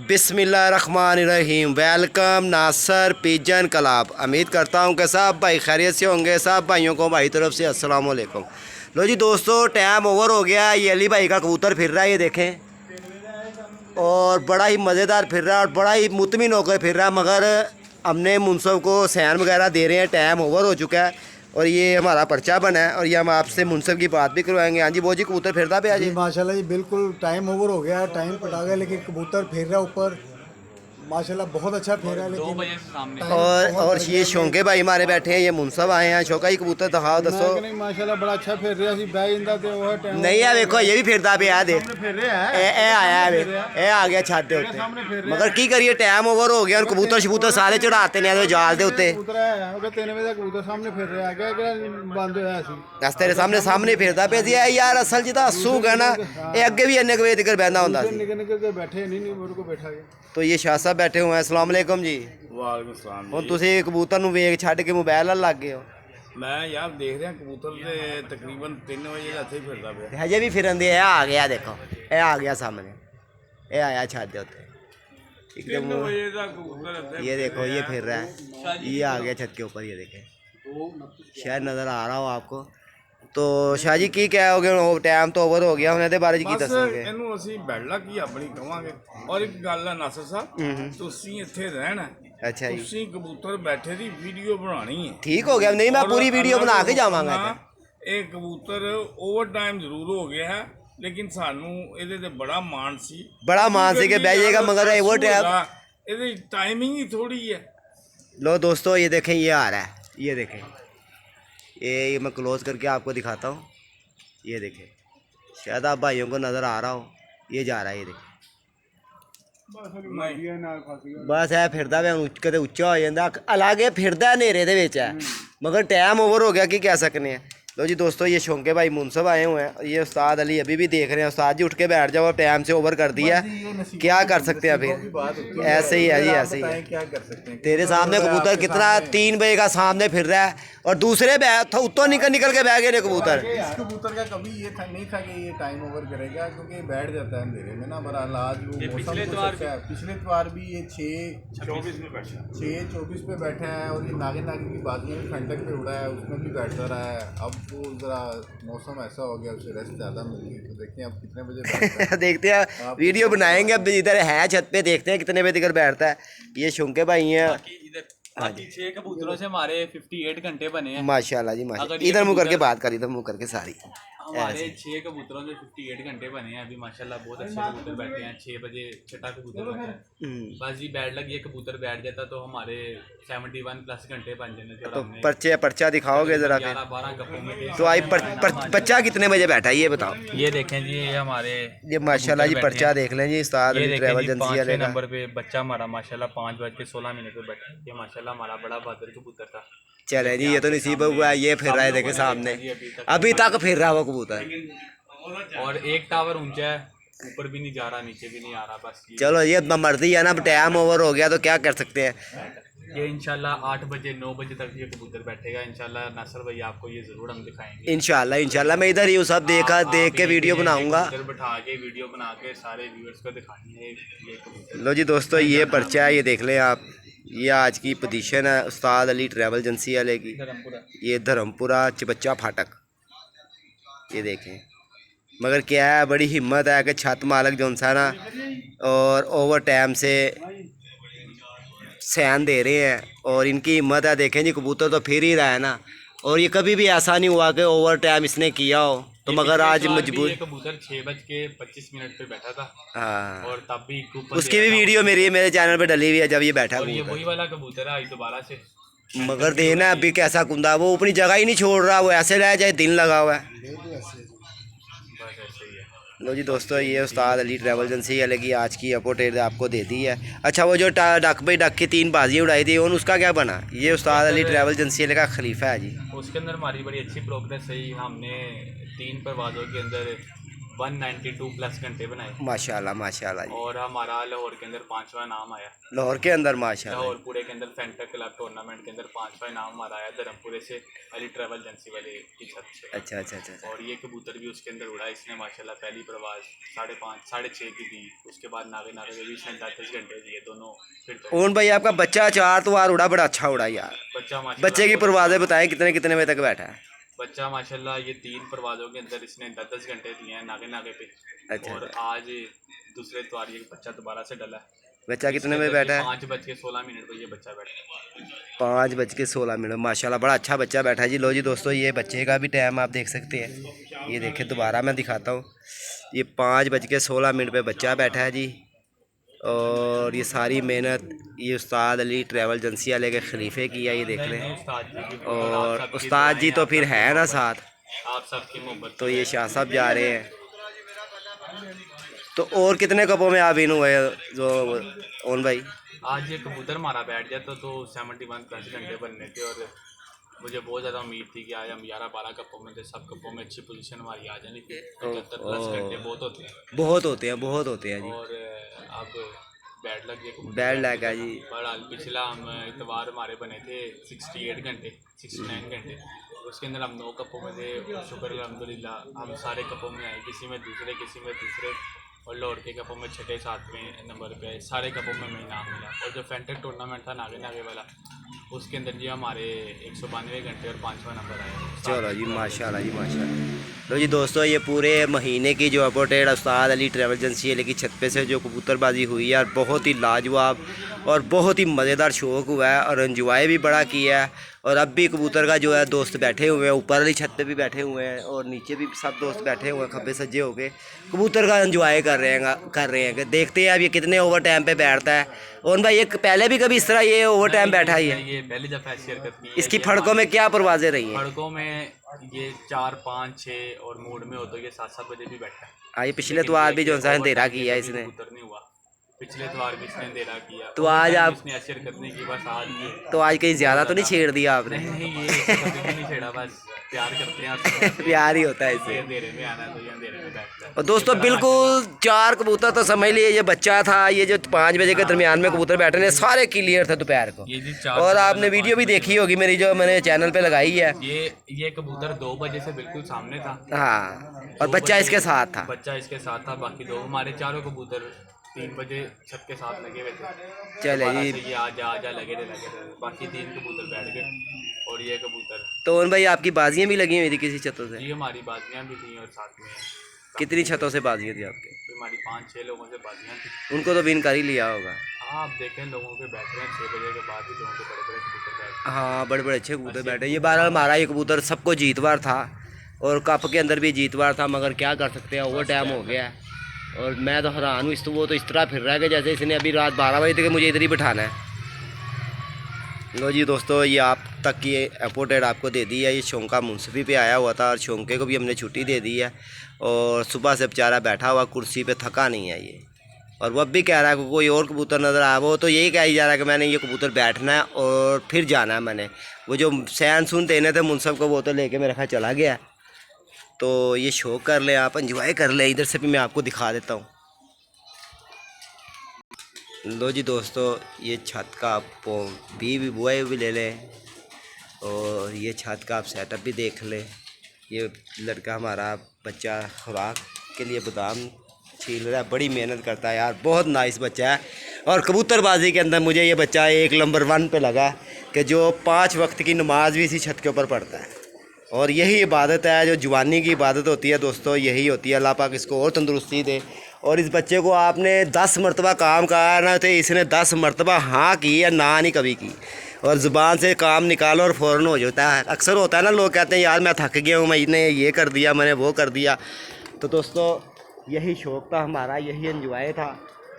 बिस्मिल्लाहिर्रहमानिर्रहीम। वेलकम नासर pigeon club. उम्मीद करता हूँ कि सब भाई खैरियत से होंगे। सब भाइयों को भाई तरफ से अस्सलाम वालेकुम। लो जी दोस्तों, टाइम ओवर हो गया। ये अली भाई का कबूतर फिर रहा है, ये देखें, और बड़ा ही मज़ेदार फिर रहा है और बड़ा ही मुतमिन होकर फिर रहा है। मगर हमने मुनसब को सैन वगैरह दे रहे हैं, टाइम ओवर हो चुका है और ये हमारा पर्चा बना है और ये हम आपसे मुनसब की बात भी करवाएंगे। हाँ जी वो जी, कबूतर फिरता पे आज जी माशाल्लाह जी, बिल्कुल टाइम ओवर हो गया है, टाइम पटा गया, लेकिन कबूतर फिर रहा है ऊपर माशाल्लाह, बहुत अच्छा फिर रहा है। लेकिन 2 बजे से सामने और ये शौके भाई हमारे बैठे हैं, ये मुनसब आए हैं। शौका ही कबूतर दिखाओ दसो। नहीं माशाल्लाह बड़ा अच्छा फिर रहा है। बह इंदा ते वो टाइम नहीं है, देखो ये भी फिरता पे आ दे, फिर रहा है, ए आया है, ए आ गया छत दे उत्ते। मगर की करिए, टाइम ओवर हो गया और कबूतर शबूतर सारे चढ़ाते ने जाल दे उत्ते। कबूतर है ओके 3 बजे कबूतर सामने फिर रहा है, क्या बंद होया सी दस तेरे सामने फिरता पे जी यार। असल च तां हस्सू गया ना, ये अगे भी इन्ने बजे तक बहना होंदा सी। निकल निकल के बैठे नहीं मेरे को बैठा गया। तो ये शाह साहब बैठे हुए हैं। अस्सलाम वालेकुम जी। ਵਾਲੇਕੁਮ ਸਲਾਮ ਹੁਣ ਤੁਸੀਂ ਕਬੂतर ਨੂੰ ਵੇਖ ਛੱਡ ਕੇ ਮੋਬਾਈਲ ਨਾਲ ਲੱਗ ਗਏ ਹੋ। ਮੈਂ ਯਾਰ ਦੇਖ ਰਿਹਾ ਕਬੂਤਰ ਤੇ ਤਕਰੀਬਨ 3 ਵਜੇ ਦਾ ਇੱਥੇ ਹੀ ਫਿਰਦਾ ਪਿਆ। ਹਜੇ ਵੀ ਫਿਰਨ ਦੇ ਆ ਗਿਆ, ਦੇਖੋ ਇਹ ਆ ਗਿਆ ਸਾਹਮਣੇ, ਇਹ ਆਇਆ ਛੱਤ ਦੇ ਉੱਤੇ 3 ਵਜੇ ਦਾ ਕਬੂਤਰ ਇੱਥੇ ये देखो ये फिर रहा है, ये आ गया छत के ऊपर, ये देखें शायद नज़र आ रहा हो आपको। तो शाह जी की कहोगे, टाइम तो ओवर हो गया ਹੁਣ ਇਹਦੇ ਬਾਰੇ ਕੀ ਬਸ ਦੱਸੋਗੇ? ਇਹਨੂੰ ਅਸੀਂ ਬੈਠਲਾ ਕੀ ਆਪਣੀ ਕਵਾਂਗੇ। ਔਰ ਇੱਕ ਗੱਲ ਹੈ ਨਾਸਰ ਸਾਹਿਬ, ਤੁਸੀਂ ਇੱਥੇ ਰਹਿਣਾ, अच्छा जी, ਤੁਸੀਂ ਕਬੂਤਰ ਬੈਠੇ ਦੀ ਵੀਡੀਓ ਬਣਾਣੀ ਹੈ। ठीक हो गया। नहीं मैं पूरी वीडियो बना के जावांगा। ਇਹ ਕਬੂਤਰ ਓਵਰ ਟਾਈਮ ਜ਼ਰੂਰ ਹੋ ਗਿਆ ਹੈ, ਲੇਕਿਨ ਸਾਨੂੰ ਇਹਦੇ ਤੇ ਬੜਾ ਮਾਣ ਸੀ। बड़ा मान से के बह जाएगा, मगर वो टाइम ਇਹਦੀ ਟਾਈमिंग ही थोड़ी है। लो दोस्तों ये देखें, ये आ रहा है, ये देखें, ये मैं क्लोज करके आपको दिखाता हूँ। ये देखें, शायद आप भाइयों को नज़र आ रहा हो, ये जा रहा है, ये देखें। बस है फिरदा पे कदे उच्चा हो जाता, अलग है फिरदा नेरे दे विच है, मगर टाइम ओवर हो गया कि कह सकने हैं। लो जी दोस्तों, ये शौके भाई मुनसब आए हुए हैं, ये उस्ताद अली अभी भी देख रहे हैं। उस्ताद जी उठ के बैठ जाओ, टाइम से ओवर कर दिया, क्या कर सकते हैं फिर, ऐसे ही है जी, ऐसे ही है। क्या कर सकते हैं? तेरे सामने कबूतर कितना 3 बजे का सामने फिर रहा है और दूसरे उत्तों निकल के बह गए कबूतर। इस कबूतर का कभी ये था नहीं था कि ये टाइम ओवर करेगा, क्योंकि बैठ जाता है अंधेरे में ना। बहरहाल आज वो पिछले इतवार भी ये 6:24 पे बैठा है और ये नागे नागे की बाजियाँ भी खंडक पे उड़ा है, उसमें भी बैठता रहा है। अब वो ज़रा मौसम ऐसा हो गया, उसे रेस्ट ज़्यादा मिल गई, तो देखते हैं अब कितने बजे बैठता है। देखते हैं, वीडियो बनाएंगे। अब इधर है छत पे, देखते हैं कितने बजे तक बैठता है। ये शौके भाई हैं। बाकी 6 कबूतरों से हमारे 58 घंटे बने हैं माशाल्लाह जी माशाल्लाह। इधर मुँह करके बात कर, इधर मुँह करके सारी। हमारे 6 कबूतरों से 58 घंटे बने हैं अभी माशाल्लाह। बहुत अच्छे कबूतर बैठे हैं। 6 बजे छठा कबूतर बैठा है। बस जी बैड लग, ये कबूतर बैठ जाता तो हमारे 71 प्लस घंटे बन जाने थे। तो पर्चा दिखाओगे जरा फिर? 11-12 गप्पों में थे। तो आई बच्चा कितने बजे बैठा है ये बताओ? ये देखें जी, ये हमारे ये माशाल्लाह जी पर्चा देख लें जी, उस्ताद ये अली देखें ट्रैवल जी, एजेंसी 5 वाले का। नंबर पे बच्चा हमारा माशाल्लाह 5:16 पे बैठा है। ये माशाल्लाह हमारा बड़ा बहादुर कबूतर था। चले जी, ये तो नसीब हुआ है, ये फिर रहा है, देखे सामने अभी तक फिर रहा वो कबूतर। और एक टावर ऊंचा है, ऊपर भी नहीं जा रहा, नीचे भी नहीं आ रहा। बस चलो ये मर्जी है ना, अब टाइम ओवर हो गया तो क्या कर सकते हैं। ये इंशाल्लाह 8 बजे 9 बजे तक ये कबूतर बैठेगा इंशाल्लाह। नासर भाई आपको ये जरूर हम दिखाएंगे इंशाल्लाह। मैं इधर ही हूँ, सब देख के वीडियो बनाऊंगा। इधर बैठा के वीडियो बना के सारे व्यूअर्स को दिखानी है ये कबूतर। लो जी दोस्तों, ये पर्चा है, ये देख लें आप। ये आज की पोजीशन है उस्ताद अली ट्रैवल एजेंसी वाले की। ये धर्मपुरा चबच्चा फाटक, ये देखें। मगर क्या है, बड़ी हिम्मत है कि छत मालक जो सा ना और ओवर टाइम से सैन दे रहे हैं और इनकी हिम्मत है। देखें जी, कबूतर तो फिर ही रहा है ना, और ये कभी भी ऐसा नहीं हुआ कि ओवर टाइम इसने किया हो। तो मगर आज मजबूर, कबूतर 6:25 पे बैठा था। हाँ, और तब भी उसकी भी वीडियो मेरे चैनल पे डली हुई है जब ये बैठा और ये कबूतर। वही वाला कबूतर है आज दोबारा से। मगर देना अभी कैसा कुंदा, वो अपनी जगह ही नहीं छोड़ रहा, वो ऐसे रह जाए, दिन लगा हुआ है। बस ऐसे ही है। लो जी दोस्तों, ये उस्ताद अली ट्रैवल एजेंसी वाले की आज की अपडेट आपको दे दी है। अच्छा, वो जो डक की 3 बाजियाँ उड़ाई थी और उसका क्या बना? ये उस्ताद अली ट्रैवल एजेंसी वाले का खलीफा है जी। उसके अंदर हमारी बड़ी अच्छी प्रोग्रेस रही। हमने 3 परवाज़ों के अंदर 192 प्लस घंटे बनाए। माशाल्लाह माशाल्लाह जी। और हमारा लाहौर के अंदर 5वां नाम आया। लाहौर के अंदर माशाल्लाह। लाहौर पूरे के अंदर फेंटक क्लब टूर्नामेंट के अंदर 5वां नाम हमारा आया धर्मपुरे से, अली ट्रैवल एजेंसी वाले की छत से। अच्छा अच्छा अच्छा अच्छा। और ये कबूतर भी उसके अंदर उड़ा, इसने माशाल्लाह पहली परवाज 5:30 6:30 की दी। उसके बाद नागे नागे में भी इसने 10 घंटे दिए दोनों। फिर तो ओन भाई आपका बच्चा 4 तो उड़ा, बड़ा अच्छा उड़ा यार। बच्चा माशाल्लाह बच्चे की परवाज़ें बताएं कितने कितने बजे तक बैठा है? बच्चा माशाल्लाह ये 3 परवाज़ों के अंदर इसने 10 घंटे दिए हैं नागे नागे पे। अच्छा, और अच्छा। आज दूसरे इतवार ये बच्चा दोबारा से डला है। बच्चा कितने बजे बैठा है? 5:16 पर ये बच्चा बैठा है। 5:16 माशाल्लाह बड़ा अच्छा बच्चा बैठा है जी। लो जी दोस्तों, ये बच्चे का भी टाइम आप देख सकते हैं। ये देखें, दोबारा मैं दिखाता हूँ। ये 5:16 पे बच्चा बैठा है जी। और ये सारी मेहनत ये उस्ताद अली ट्रैवल एजेंसी वाले के खलीफे की है, ये देख नहीं, लें। उस्ताद जी की और सबकी उस्ताद जी दुआएं, तो आप फिर सबकी है ना मोहब्बत। साथ। आप सबकी मोहब्बत। तो ये शाह साहब जा रहे हैं। तो और कितने कपों में आप इन हुए जो ओन भाई? आज ये कबूतर हमारा बैठ जाता तो 71 प्लस घंटे बनने थे। और मुझे बहुत ज़्यादा उम्मीद थी कि आज हम 11-12 कपों में थे, सब कपों में अच्छी पोजीशन हमारी आ जाने की। 75 प्लस घंटे बहुत होते हैं। बहुत होते हैं, बहुत होते हैं जी। और अब बैड लग गया कबूतर। बैड लग गया जी। पर पिछला हम इतवार हमारे बने थे 68 घंटे 69 घंटे। उसके अंदर हम 9 कपों में थे। शुक्र अल्हम्दुलिल्लाह हम सारे कपों में आए, किसी में दूसरे किसी में तीसरे। और लाहौर के कपों में 6 7वें नंबर पे आए, सारे कपों में हमें इनाम मिला। और जो फेंटेक टूर्नामेंट था नागे नागे वाला, उसके अंदर जी हमारे 192 घंटे और 5वां नंबर आया। चलो जी माशाल्लाह जी माशाल्लाह। लो जी दोस्तों, ये पूरे महीने की जो अपडेट उस्ताद अली ट्रैवल एजेंसी वाले की छत पे से जो कबूतरबाजी हुई है, यार बहुत ही लाजवाब और बहुत ही मज़ेदार शौक हुआ है और एंजॉय भी बड़ा किया है। और अब भी कबूतर का जो है दोस्त बैठे हुए हैं, ऊपर वाली छत पे भी बैठे हुए हैं और नीचे भी सब दोस्त बैठे हुए हैं, खब्बे सज्जे हो गए कबूतर का एंजॉय कर रहे हैं कि देखते हैं अब ये कितने ओवर टाइम पे बैठता है। और भाई एक पहले भी कभी इस तरह ये ओवर टाइम बैठा ही है? ये पहली दफ़ा ऐसी हरकत की है। इसकी ये फड़कों में क्या परवाजें रही हैं? फड़कों में ये 4 5 6 और मूड में हो तो ये 7 बजे भी बैठा है। हाँ, ये पिछले त्वार भी जो सा अंधेरा किया है इसने। कबूतर नहीं हुआ, पिछले त्वार भी इसने अंधेरा किया। तो आज आप इसने ऐसी हरकत नहीं की, बस आज की। तो आज कहीं ज़्यादा तो नहीं छेड़ दिया आपने? नहीं ये कभी भी नहीं छेड़ा, बस प्यार करते हैं आपसे। प्यार ही होता है इससे। ये अंधेरे में आना है तो ये अंधेरे में बैठता है। और दोस्तों बिल्कुल 4 कबूतर तो समझ लिए, ये बच्चा था, ये जो 5 बजे के दरमियान में कबूतर बैठे ने सारे क्लियर थे दोपहर को। ये जी 4 और आपने वीडियो भी देखी होगी मेरी, जो मैंने चैनल पे लगाई है। ये कबूतर 2 बजे से बिल्कुल सामने था। हाँ, और बच्चा इसके साथ था। बच्चा इसके साथ था, बाकी 2 हमारे चारों कबूतर 3 बजे छत के साथ लगे हुए थे। चले दोबारा जी। से ये आजा लगे थे। बाकी 3 कबूतर बैठ गए और ये कबूतर। तो उन भाई आपकी बाजियाँ भी लगी हुई थी किसी छतों से? जी हमारी बाजियाँ भी थी और साथ में कितनी छतों से बाजियाँ थी आपके? हमारी 5-6 लोगों से बाजियाँ थी। उनको तो विन कर ही लिया होगा। हाँ आप देखें लोगों के बैठ रहे हैं 6 बजे के बाद भी लोगों के बड़े बड़े कबूतर बैठ रहे हैं। हाँ, बड़े बड़े अच्छे कबूतर बैठे। ये बार हमारा ये कबूतर सबको जीतवार था और कप के अंदर भी जीतवार था, मगर क्या कर सकते हैं, ओवर टाइम हो गया है। और मैं तो हैरान हूँ, वो तो इस तरह फिर रहा है कि जैसे इसने अभी रात 12 बजे तक मुझे इधर ही बिठाना है। लो जी दोस्तों, ये आप तक की अपडेट आपको दे दी है। ये शौंका मुंसफी पे आया हुआ था और शौंके को भी हमने छुट्टी दे दी है। और सुबह से बेचारा बैठा हुआ कुर्सी पे, थका नहीं है ये। और वह भी कह रहा है कि कोई और कबूतर नज़र आया, वो तो यही कह ही जा रहा है कि मैंने ये कबूतर बैठना है और फिर जाना है। मैंने वो जो सैन सुन देने थे मुनसब को, वो तो लेके मेरे खा चला गया। तो ये शौक कर लें आप, एंजॉय कर लें। इधर से भी मैं आपको दिखा देता हूँ। लो जी दोस्तों, ये छत का आप भी बुआई भी ले लें और ये छत का आप सेटअप भी देख लें। ये लड़का हमारा बच्चा खुराक के लिए बादाम छील रहा है, बड़ी मेहनत करता है यार, बहुत नाइस बच्चा है। और कबूतरबाजी के अंदर मुझे ये बच्चा एक नंबर 1 पे लगा कि जो 5 वक्त की नमाज भी इसी छत के ऊपर पढ़ता है। और यही इबादत है, जो जवानी की इबादत होती है दोस्तों, यही होती है। अल्लाह पाक इसको और तंदुरुस्ती दे। और इस बच्चे को आपने 10 मरतबा काम कहा ना, तो इसने 10 मरतबा हाँ की या ना नहीं कभी की। और ज़ुबान से काम निकालो और फ़ौरन हो जाता है। अक्सर होता है ना, लोग कहते हैं यार मैं थक गया हूँ, मैंने ये कर दिया, मैंने वो कर दिया। तो दोस्तों यही शौक़ था हमारा, यही एंजॉय था,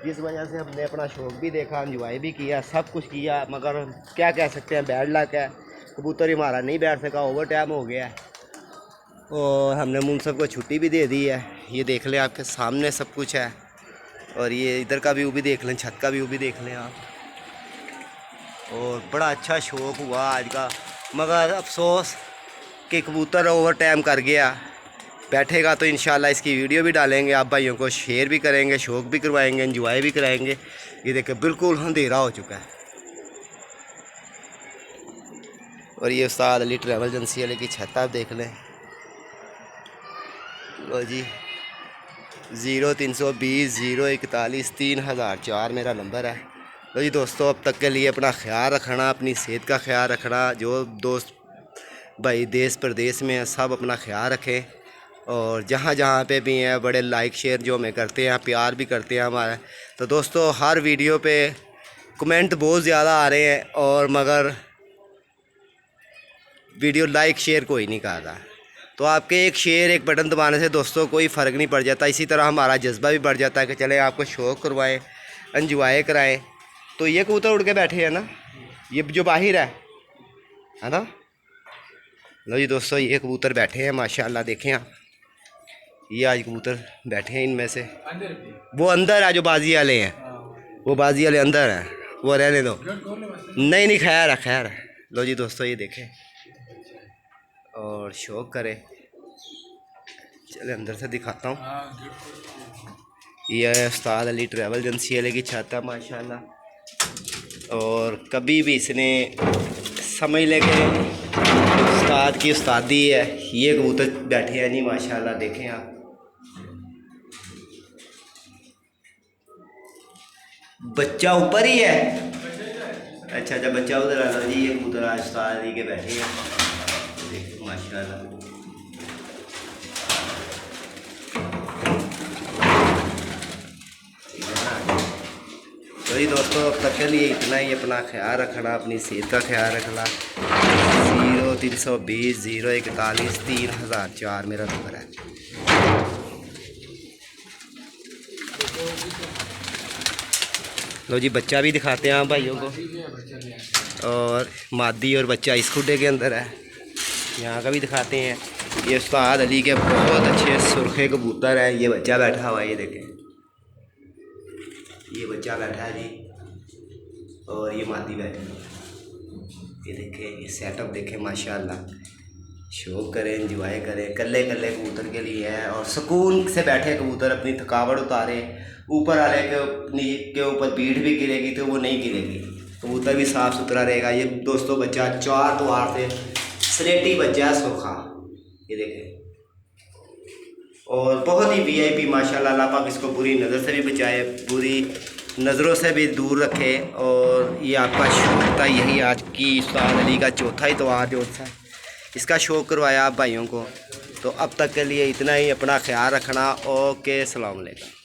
जिस वजह से हमने अपना शौक़ भी देखा, एंजॉय भी किया, सब कुछ किया। मगर क्या कह सकते हैं, बैड लक है, कबूतर ही हमारा नहीं बैठ सका, ओवर टाइम हो गया है। और हमने मुनसब को छुट्टी भी दे दी है। ये देख लें, आपके सामने सब कुछ है। और ये इधर का व्यू भी देख लें, छत का व्यू भी देख लें आप। और बड़ा अच्छा शौक़ हुआ आज का, मगर अफसोस कि कबूतर ओवर टाइम कर गया। बैठेगा तो इंशाल्लाह इसकी वीडियो भी डालेंगे, आप भाइयों को शेयर भी करेंगे, शौक भी करवाएंगे, एंजॉय भी कराएंगे। ये देखिए बिल्कुल अंधेरा हो चुका है। और ये उस्ताद अली ट्रैवल एजेंसी वाले की छत आप देख लें। लो जी 0320 041 3004 मेरा नंबर है। लो जी दोस्तों, अब तक के लिए अपना ख्याल रखना, अपनी सेहत का ख्याल रखना। जो दोस्त भाई देश प्रदेश में हैं सब अपना ख्याल रखें, और जहाँ जहाँ पे भी हैं बड़े लाइक शेयर जो हमें करते हैं, प्यार भी करते हैं हमारा। तो दोस्तों हर वीडियो पे कमेंट बहुत ज़्यादा आ रहे हैं, और मगर वीडियो लाइक शेयर कोई नहीं कर रहा। तो आपके एक शेयर एक बटन दबाने से दोस्तों कोई फ़र्क नहीं पड़ जाता। इसी तरह हमारा जज्बा भी बढ़ जाता है कि चले आपको शौक़ करवाएं, एंजॉय कराएं। तो ये कबूतर उड़ के बैठे हैं ना, ये जो बाहर है ना। लो जी दोस्तों, ये कबूतर बैठे हैं माशाल्लाह, देखें आप, ये आज कबूतर बैठे हैं। इनमें से वो अंदर है जो बाजी वाले हैं, वो बाजी वाले अंदर हैं, वो रहने दो। नहीं खैर है। लो जी दोस्तों, ये देखें और शौक करें। चले अंदर से दिखाता हूँ। ये है उस्ताद अली ट्रैवल एजेंसी वाले की छत है माशाल्लाह। और कभी भी इसने समझ ले के उस्ताद की उस्तादी है। ये कबूतर बैठे हैं नहीं माशाल्लाह, देखें आप। बच्चा ऊपर ही है। अच्छा बच्चा उधर आ जी। ये कबूतर आज उस्ताद अली के बैठे हैं, देखें माशाल्लाह। तो ये दोस्तों अब तक के लिए इतना ही। अपना ख्याल रखना, अपनी सेहत का ख्याल रखना। 0320 041 3004 मेरा नंबर है। लो जी बच्चा भी दिखाते हैं आप भाइयों को, और मादी और बच्चा इस खुडे के अंदर है। यहाँ का भी दिखाते हैं। ये उस्ताद अली के बहुत अच्छे सुर्खे कबूतर हैं। ये बच्चा बैठा हुआ है, ये देखें, ये बच्चा बैठा है जी, और ये मादी बैठी है। ये देखें, ये सेटअप देखें माशाल्लाह। शौक करें, एंजॉय करें। कल्ले कल्ले कबूतर के लिए है, और सुकून से बैठे कबूतर, अपनी थकावट उतारे। ऊपर वाले के ऊपर पीठ भी गिरेगी तो वो नहीं गिरेगी, कबूतर भी साफ़ सुथरा रहेगा। ये दोस्तों बच्चा 4 द्वार से स्लेटी बच्चा है, सूखा, ये देखें। और बहुत ही VIP माशाल्लाह। अल्लाह पाक इसको बुरी नज़र से भी बचाए, बुरी नज़रों से भी दूर रखे। और ये आपका शौक़ था, यही आज की उस्ताद अली का चौथा इतवार जो था, इसका शौक़ करवाया आप भाइयों को। तो अब तक के लिए इतना ही। अपना ख्याल रखना। ओके, अस्सलाम वालेकुम।